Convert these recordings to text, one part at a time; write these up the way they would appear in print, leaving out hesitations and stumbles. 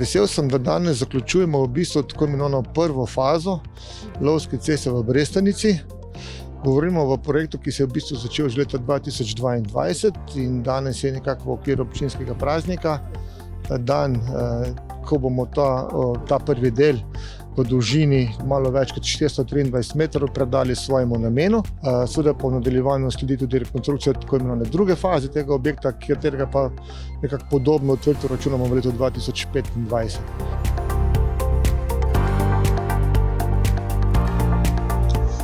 Vesel sem, da danes zaključujemo v bistvu tako imenovano prvo fazo lovske ceste v Brestanici. Govorimo o projektu, ki se je v bistvu začel že leta 2022 in danes je nekako v okviru občinskega praznika. Dan, ko bomo ta prvi del v dolžini malo več kot 423 metrov predali svojemu namenu. Seveda po nadaljevanju sledi tudi rekonstrukcija tako imenovane druge faze tega objekta, katerega pa nekako podobno odprto računamo v letu 2025.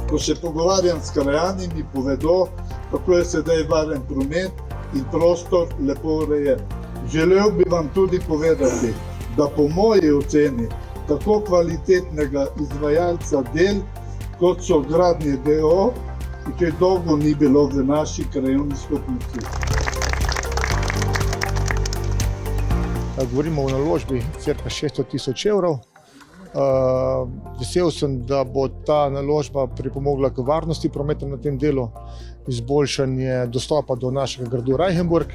Ko se pogovarjam s krajani, mi povedo, kako je sedaj varen promet in prostor lepo urejen. Želel bi vam tudi povedati, da po moji oceni tako kvalitetnega izvajalca del, kot so Gradnje d.o.o., ki dolgo ni bilo v naši krajevni skupnosti. Govorimo o naložbi cirka 600 000 evrov. Vesel sem, da bo ta naložba pripomogla k varnosti prometa na tem delu, izboljšanje dostopa do našega gradu Reichenburg.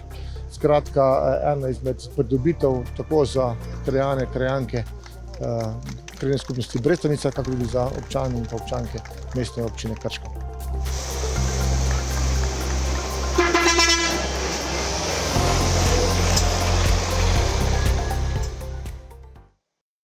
Skratka, ena izmed pridobitev tako za krajane, krajanke krajevne skupnosti Brestanica, kako tudi za občane in občanke mestne občine Krško.